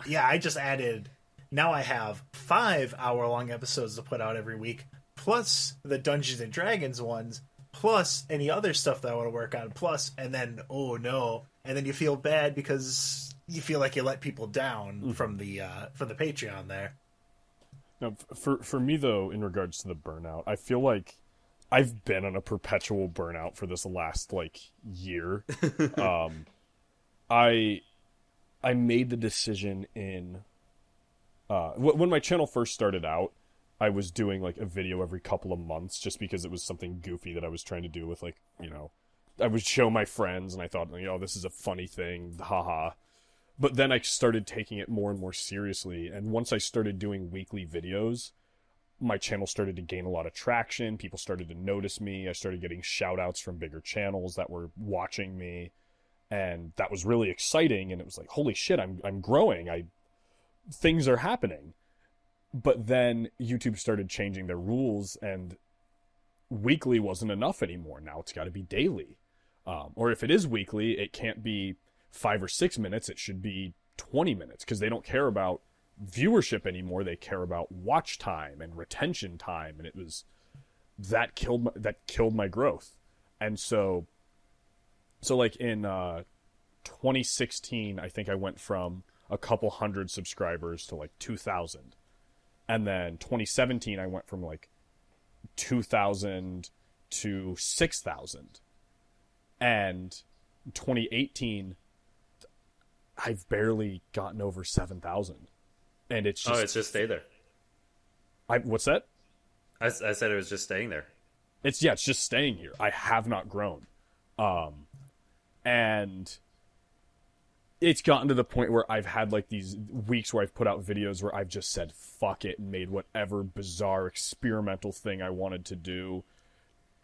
Yeah, I just added, now I have 5 hour-long episodes to put out every week, plus the Dungeons & Dragons ones, plus any other stuff that I want to work on, plus, and then, oh no, and then you feel bad because you feel like you let people down from the Patreon there. Now, for me though, in regards to the burnout, I feel like I've been on a perpetual burnout for this last like year. I made the decision in when my channel first started out, I was doing like a video every couple of months just because it was something goofy that I was trying to do with like, I would show my friends and I thought, this is a funny thing, haha. But then I started taking it more and more seriously. And once I started doing weekly videos, my channel started to gain a lot of traction. People started to notice me. I started getting shout outs from bigger channels that were watching me. And that was really exciting. And it was like, holy shit, I'm growing. Things are happening. But then YouTube started changing their rules, and weekly wasn't enough anymore. Now it's got to be daily. Or if it is weekly, it can't be 5 or 6 minutes. It should be 20 minutes, because they don't care about viewership anymore. They care about watch time and retention time, and it was that killed my growth. And so like in 2016, I think I went from a couple hundred subscribers to like 2,000, and then 2017 I went from like 2,000 to 6,000, and 2018 I've barely gotten over 7,000. And it's just... Oh, it's just stay there. What's that? I said it was just staying there. It's just staying here. I have not grown. And it's gotten to the point where I've had like these weeks where I've put out videos where I've just said fuck it and made whatever bizarre experimental thing I wanted to do.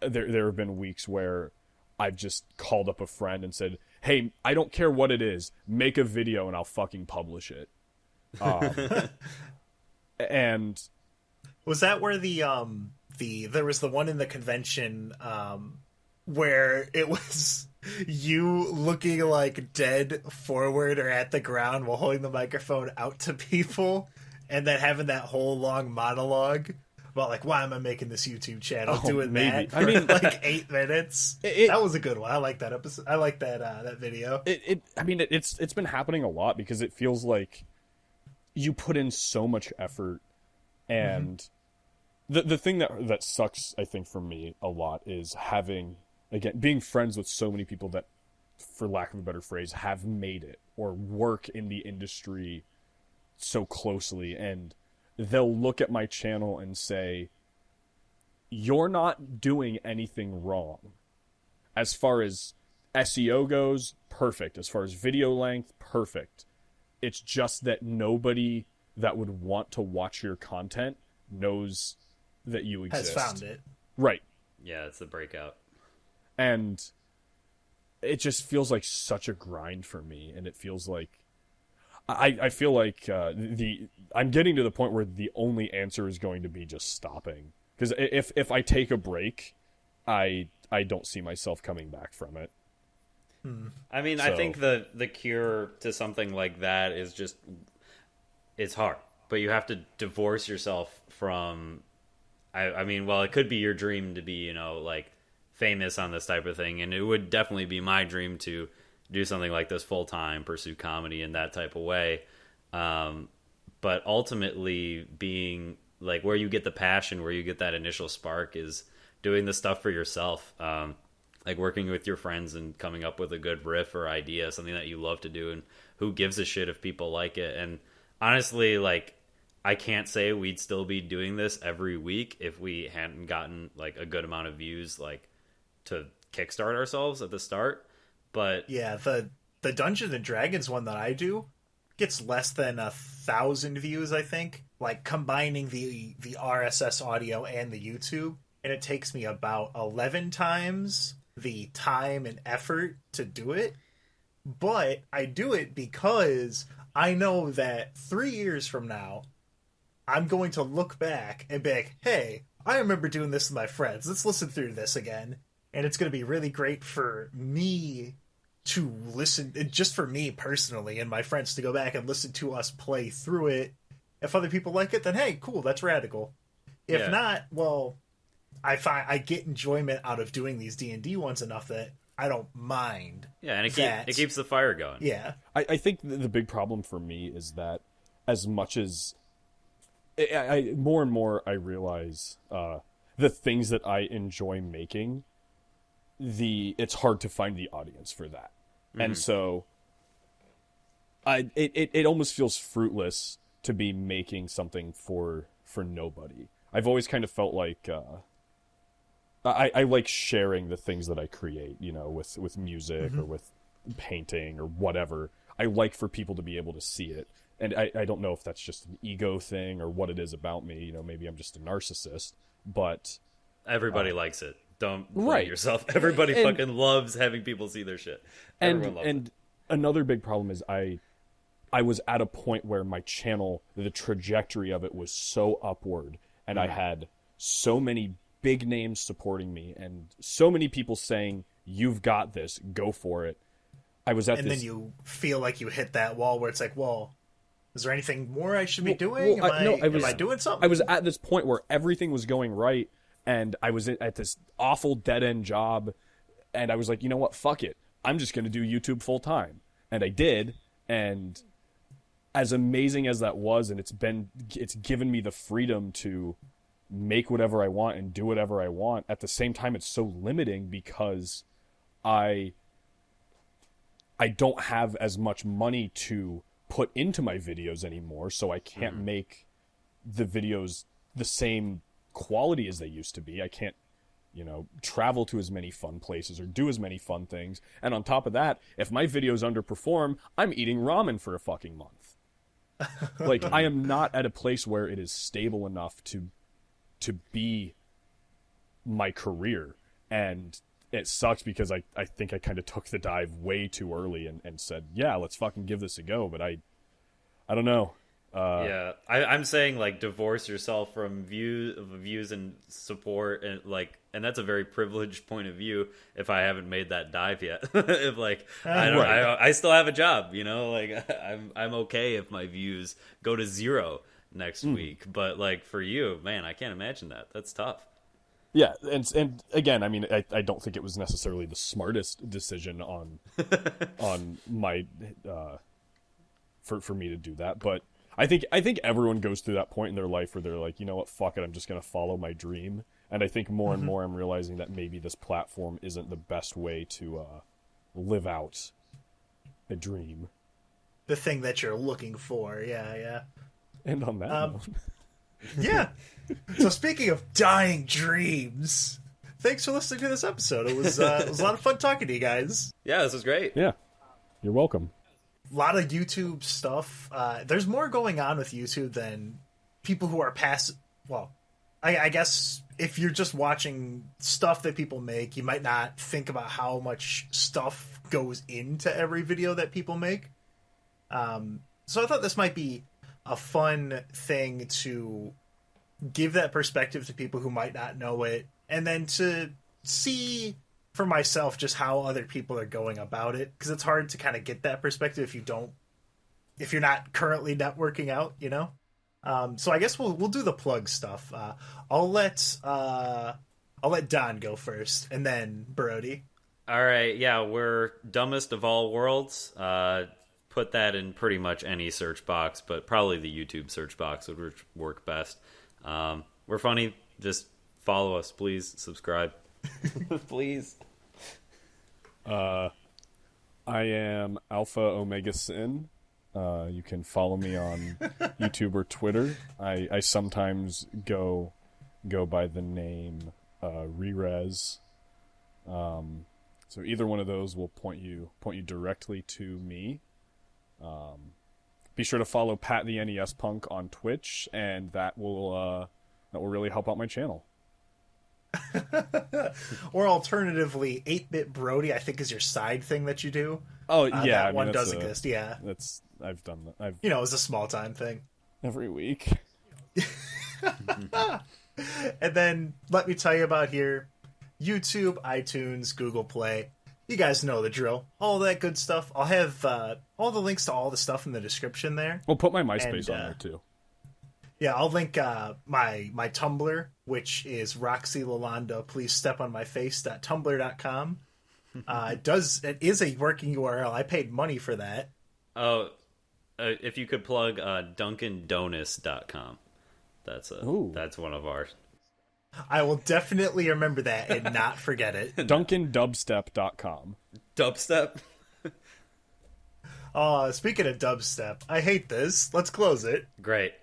There have been weeks where I've just called up a friend and said, hey, I don't care what it is, make a video and I'll fucking publish it. And was that where there was the one in the convention where it was you looking like dead forward or at the ground while holding the microphone out to people, and then having that whole long monologue about like, why am I making this YouTube channel, doing maybe. That for, I mean, like 8 minutes. That was a good one. I like that episode. I like that video. It's been happening a lot because it feels like you put in so much effort, and the thing that sucks, I think, for me a lot is being friends with so many people that, for lack of a better phrase, have made it or work in the industry so closely, and they'll look at my channel and say, you're not doing anything wrong. As far as SEO goes, perfect. As far as video length, perfect. It's just that nobody that would want to watch your content knows that you exist. Has found it. Right. Yeah, it's the breakout. And it just feels like such a grind for me, and it feels like I feel like I'm getting to the point where the only answer is going to be just stopping. Because if I take a break, I don't see myself coming back from it. I mean, I think the cure to something like that is just, it's hard, but you have to divorce yourself from, I mean, well, it could be your dream to be, like famous on this type of thing. And it would definitely be my dream to do something like this full time, pursue comedy in that type of way. But ultimately being like where you get the passion, where you get that initial spark is doing the stuff for yourself. Like working with your friends and coming up with a good riff or idea, something that you love to do, and who gives a shit if people like it. And honestly, like, I can't say we'd still be doing this every week if we hadn't gotten like a good amount of views, like to kickstart ourselves at the start. But yeah, the Dungeons and Dragons one that I do gets less than 1,000 views, I think, like combining the RSS audio and the YouTube, and it takes me about 11 times the time and effort to do it. But I do it because I know that 3 years from now I'm going to look back and be like, hey, I remember doing this with my friends, let's listen through this again. And it's going to be really great for me to listen, just for me personally and my friends to go back and listen to us play through it. If other people like it, then hey, cool, that's radical. If not, well, I get enjoyment out of doing these D&D ones enough that I don't mind. Yeah, and it keeps the fire going. Yeah. I think the big problem for me is that as much as more and more I realize the things that I enjoy making, it's hard to find the audience for that. And so it almost feels fruitless to be making something for nobody. I've always kind of felt like I like sharing the things that I create, with music or with painting or whatever. I like for people to be able to see it. and I don't know if that's just an ego thing or what it is about me. You know, maybe I'm just a narcissist, but everybody likes it. Don't blame right. yourself. Everybody fucking loves having people see their shit. Everyone loves and it. Another big problem is I was at a point where my channel, the trajectory of it was so upward, and I had so many big names supporting me and so many people saying, "You've got this, go for it." I was at and this, then you feel like you hit that wall where it's like, well, is there anything more I should be doing? Am I doing something? I was at this point where everything was going right, and I was at this awful dead-end job, and I was like, you know what, fuck it. I'm just going to do YouTube full-time. And I did, and as amazing as that was, and it's given me the freedom to make whatever I want and do whatever I want, at the same time it's so limiting because I don't have as much money to put into my videos anymore, so I can't make the videos the same quality as they used to be. I can't, travel to as many fun places or do as many fun things. And on top of that, if my videos underperform, I'm eating ramen for a fucking month. Like, I am not at a place where it is stable enough to be my career. And it sucks because I think I kind of took the dive way too early and said, yeah, let's fucking give this a go. But I don't know. I'm saying, like, divorce yourself from views and support, and that's a very privileged point of view. If I haven't made that dive yet, if I still have a job, I'm okay if my views go to 0 next week. But like for you, man, I can't imagine that. That's tough. Yeah, and again, I mean, I don't think it was necessarily the smartest decision on my for me to do that, but I think everyone goes through that point in their life where they're like, you know what, fuck it, I'm just gonna follow my dream. And I think more and more I'm realizing that maybe this platform isn't the best way to live out a dream. The thing that you're looking for, yeah. And on that note. Yeah. So speaking of dying dreams, thanks for listening to this episode. It was a lot of fun talking to you guys. Yeah, this was great. Yeah, you're welcome. A lot of YouTube stuff. There's more going on with YouTube than people who are past. Well, I guess if you're just watching stuff that people make, you might not think about how much stuff goes into every video that people make. So I thought this might be a fun thing to give that perspective to people who might not know it, and then to see for myself just how other people are going about it, because it's hard to kind of get that perspective if you're not currently networking out, so I guess we'll do the plug stuff. I'll let Don go first, and then Brody. All right, yeah, we're Dumbest of All Worlds. Put that in pretty much any search box, but probably the YouTube search box would work best. We're funny. Just follow us, please. Subscribe. Please. I am Alpha Omega Sin. You can follow me on YouTube or Twitter. I sometimes go by the name Rerez. So either one of those will point you directly to me. Be sure to follow Pat the NES Punk on Twitch, and that will really help out my channel. Or alternatively, 8-Bit Brody, I think, is your side thing that you do. Oh yeah, that one does exist. Yeah, I've done that. it's a small time thing. Every week. And then let me tell you about here: YouTube, iTunes, Google Play. You guys know the drill. All that good stuff. I'll have all the links to all the stuff in the description there. We'll put my MySpace on there too. Yeah, I'll link my Tumblr, which is Roxy Lalonda. Please step on my face.tumblr.com. It is a working URL. I paid money for that. Oh, if you could plug DunkinDonuts.com. That's one of ours. I will definitely remember that and not forget it. DunkinDubstep.com. Dubstep? Speaking of dubstep, I hate this. Let's close it. Great.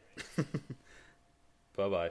Bye-bye.